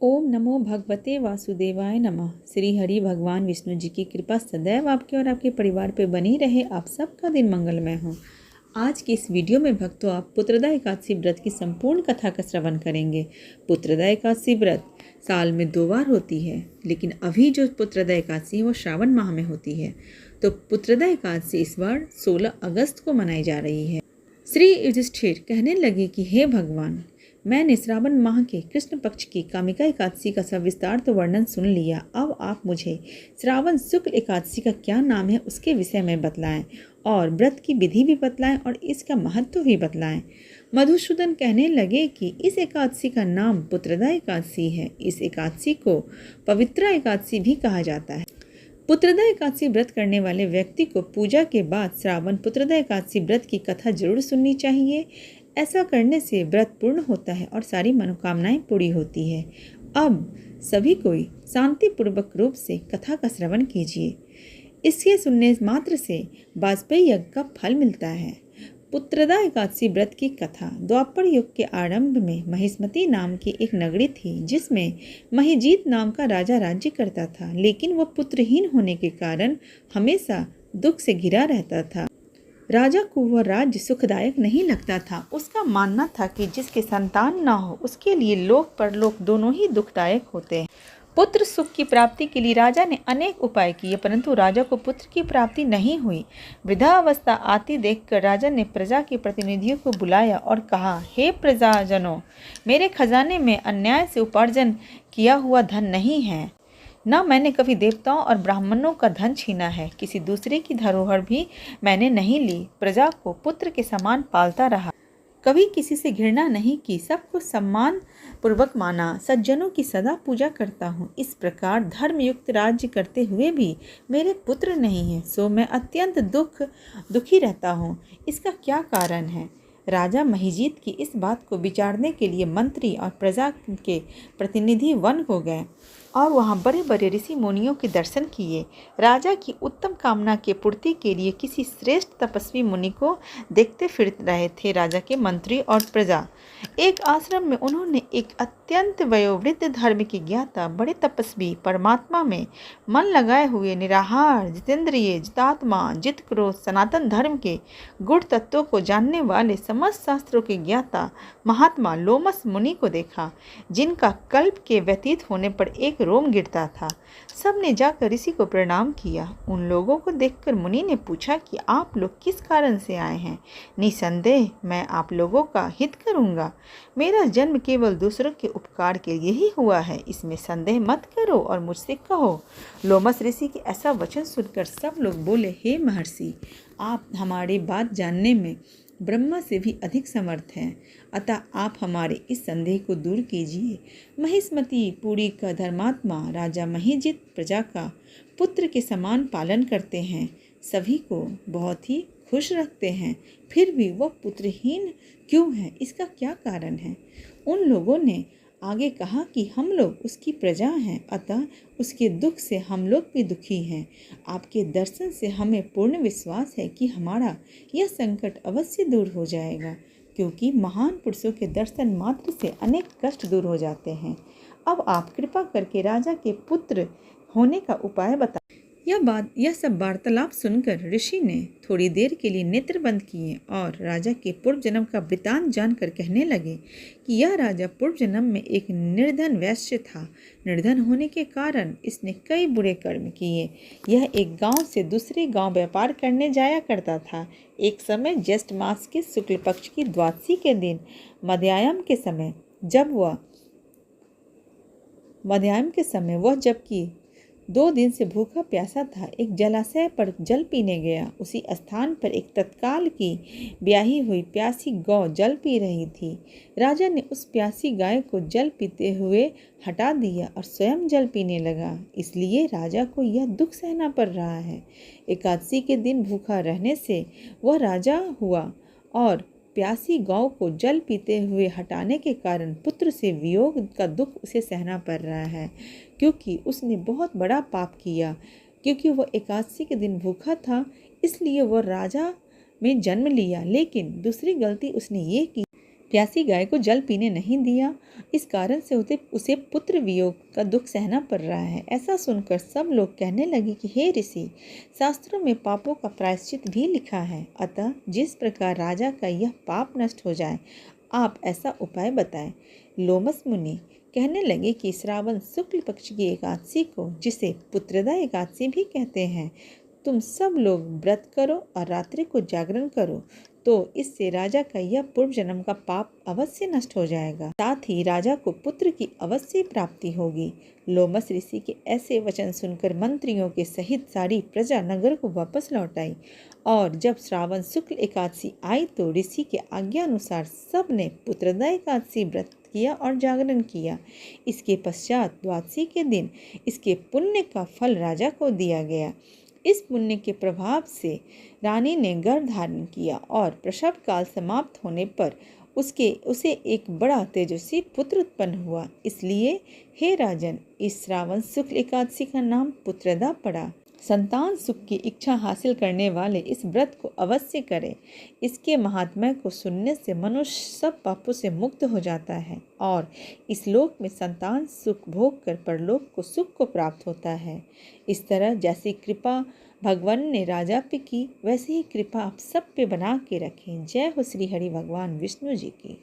ओम नमो भगवते वासुदेवाय नमः। श्री हरि भगवान विष्णु जी की कृपा सदैव आपके और आपके परिवार पे बनी रहे। आप सबका दिन मंगलमय हो। आज की इस वीडियो में भक्तों आप पुत्रदा एकादशी व्रत की संपूर्ण कथा का श्रवण करेंगे। पुत्रदा एकादशी व्रत साल में 2 बार होती है, लेकिन अभी जो पुत्रदा एकादशी है वो श्रावण माह में होती है। तो पुत्रदा एकादशी इस बार 16 अगस्त को मनाई जा रही है। श्री युधिष्ठिर कहने लगे कि हे भगवान, मैंने श्रावण माह के कृष्ण पक्ष की कामिका एकादशी का सविस्तार तो वर्णन सुन लिया। अब आप मुझे श्रावण शुक्ल एकादशी का क्या नाम है उसके विषय में बतलाएं और व्रत की विधि भी बतलाएं और इसका महत्व भी बतलाएं। मधुसूदन कहने लगे कि इस एकादशी का नाम पुत्रदा एकादशी है। इस एकादशी को पवित्रा एकादशी भी कहा जाता है। पुत्रदा एकादशी व्रत करने वाले व्यक्ति को पूजा के बाद श्रावण पुत्रदा एकादशी व्रत की कथा जरूर सुननी चाहिए। ऐसा करने से व्रत पूर्ण होता है और सारी मनोकामनाएं पूरी होती है। अब सभी कोई शांतिपूर्वक रूप से कथा का श्रवण कीजिए। इसके सुनने मात्र से वाजपेयी यज्ञ का फल मिलता है। पुत्रदा एकादशी व्रत की कथा द्वापर युग के आरंभ में महिष्मती नाम की एक नगरी थी, जिसमें महिजीत नाम का राजा राज्य करता था, लेकिन वह पुत्रहीन होने के कारण हमेशा दुख से घिरा रहता था। राजा को वह राज्य सुखदायक नहीं लगता था। उसका मानना था कि जिसके संतान न हो उसके लिए लोक परलोक दोनों ही दुखदायक होते हैं। पुत्र सुख की प्राप्ति के लिए राजा ने अनेक उपाय किए, परंतु राजा को पुत्र की प्राप्ति नहीं हुई। वृद्धावस्था आती देखकर राजा ने प्रजा के प्रतिनिधियों को बुलाया और कहा, हे प्रजाजनों, मेरे खजाने में अन्याय से उपार्जन किया हुआ धन नहीं है। न मैंने कभी देवताओं और ब्राह्मणों का धन छीना है। किसी दूसरे की धरोहर भी मैंने नहीं ली। प्रजा को पुत्र के समान पालता रहा। कभी किसी से घृणा नहीं की, सबको सम्मान पूर्वक माना। सज्जनों की सदा पूजा करता हूँ। इस प्रकार धर्मयुक्त राज्य करते हुए भी मेरे पुत्र नहीं है, सो मैं अत्यंत दुखी रहता हूँ। इसका क्या कारण है? राजा महिजीत की इस बात को विचारने के लिए मंत्री और प्रजा के प्रतिनिधि वन हो गए और वहाँ बड़े बड़े ऋषि मुनियों के दर्शन किए। राजा की उत्तम कामना के पूर्ति के लिए किसी श्रेष्ठ तपस्वी मुनि को देखते फिर रहे थे राजा के मंत्री और प्रजा। एक आश्रम में उन्होंने एक अत्यंत वयोवृद्ध धर्म की ज्ञाता, बड़े तपस्वी, परमात्मा में मन लगाए हुए, निराहार, जितेंद्रिय, जितात्मा, जित क्रोध, सनातन धर्म के गुण तत्वों को जानने वाले समस्त शास्त्रों के ज्ञाता महात्मा लोमस मुनि को देखा, जिनका कल्प के व्यतीत होने पर एक रोम गिरता था। सबने जाकर ऋषि को प्रणाम किया। उन लोगों को देखकर मुनि ने पूछा कि आप लोग किस कारण से आए हैं? निसंदेह मैं आप लोगों का हित करूंगा। मेरा जन्म केवल दूसरों के उपकार के लिए ही हुआ है, इसमें संदेह मत करो और मुझसे कहो। लोमस ऋषि के ऐसा वचन सुनकर सब लोग बोले, हे महर्षि, आप हमारी बात जानने में ब्रह्मा से भी अधिक समर्थ हैं, अतः आप हमारे इस संदेह को दूर कीजिए। महिष्मती पुरी का धर्मात्मा राजा महिजीत प्रजा का पुत्र के समान पालन करते हैं, सभी को बहुत ही खुश रखते हैं, फिर भी वह पुत्रहीन क्यों है? इसका क्या कारण है? उन लोगों ने आगे कहा कि हम लोग उसकी प्रजा हैं, अतः उसके दुख से हम लोग भी दुखी हैं। आपके दर्शन से हमें पूर्ण विश्वास है कि हमारा यह संकट अवश्य दूर हो जाएगा, क्योंकि महान पुरुषों के दर्शन मात्र से अनेक कष्ट दूर हो जाते हैं। अब आप कृपा करके राजा के पुत्र होने का उपाय बताएं। यह सब वार्तालाप सुनकर ऋषि ने थोड़ी देर के लिए नेत्र बंद किए और राजा के पूर्व जन्म का वृतांत जानकर कहने लगे कि यह राजा पूर्व जन्म में एक निर्धन वैश्य था। निर्धन होने के कारण इसने कई बुरे कर्म किए। यह एक गांव से दूसरे गांव व्यापार करने जाया करता था। एक समय ज्येष्ठ मास के शुक्ल पक्ष की द्वादशी के दिन मध्याह्न के समय वह जबकि 2 दिन से भूखा प्यासा था, एक जलाशय पर जल पीने गया। उसी स्थान पर एक तत्काल की ब्याही हुई प्यासी गौ जल पी रही थी। राजा ने उस प्यासी गाय को जल पीते हुए हटा दिया और स्वयं जल पीने लगा। इसलिए राजा को यह दुख सहना पड़ रहा है। एकादशी के दिन भूखा रहने से वह राजा हुआ और प्यासी गौ को जल पीते हुए हटाने के कारण पुत्र से वियोग का दुख उसे सहना पड़ रहा है, क्योंकि उसने बहुत बड़ा पाप किया। क्योंकि वह एकादशी के दिन भूखा था, इसलिए वह राजा में जन्म लिया, लेकिन दूसरी गलती उसने ये की प्यासी गाय को जल पीने नहीं दिया। इस कारण से उसे पुत्र वियोग का दुख सहना पड़ रहा है। ऐसा सुनकर सब लोग कहने लगे कि हे ऋषि, शास्त्रों में पापों का प्रायश्चित भी लिखा है, अतः जिस प्रकार राजा का यह पाप नष्ट हो जाए, आप ऐसा उपाय बताएं। लोमस मुनि कहने लगे कि श्रावण शुक्ल पक्ष की एकादशी को, जिसे पुत्रदा एकादशी भी कहते हैं, तुम सब लोग व्रत करो और रात्रि को जागरण करो, तो इससे राजा का यह पूर्व जन्म का पाप अवश्य नष्ट हो जाएगा, साथ ही राजा को पुत्र की अवश्य प्राप्ति होगी। लोमस ऋषि के ऐसे वचन सुनकर मंत्रियों के सहित सारी प्रजा नगर को वापस लौट आई, और जब श्रावण शुक्ल एकादशी आई तो ऋषि के आज्ञा अनुसार सब ने पुत्रदा एकादशी व्रत किया और जागरण किया। इसके पश्चात द्वादशी के दिन इसके पुण्य का फल राजा को दिया गया। इस पुण्य के प्रभाव से रानी ने गर्भ धारण किया और प्रसव काल समाप्त होने पर उसे एक बड़ा तेजस्वी पुत्र उत्पन्न हुआ। इसलिए हे राजन, इस श्रावण शुक्ल एकादशी का नाम पुत्रदा पड़ा। संतान सुख की इच्छा हासिल करने वाले इस व्रत को अवश्य करें। इसके महात्म्य को सुनने से मनुष्य सब पापों से मुक्त हो जाता है और इस लोक में संतान सुख भोग कर परलोक को सुख को प्राप्त होता है। इस तरह जैसी कृपा भगवान ने राजा पे की, वैसे ही कृपा आप सब पे बना के रखें। जय हो श्री हरि भगवान विष्णु जी की।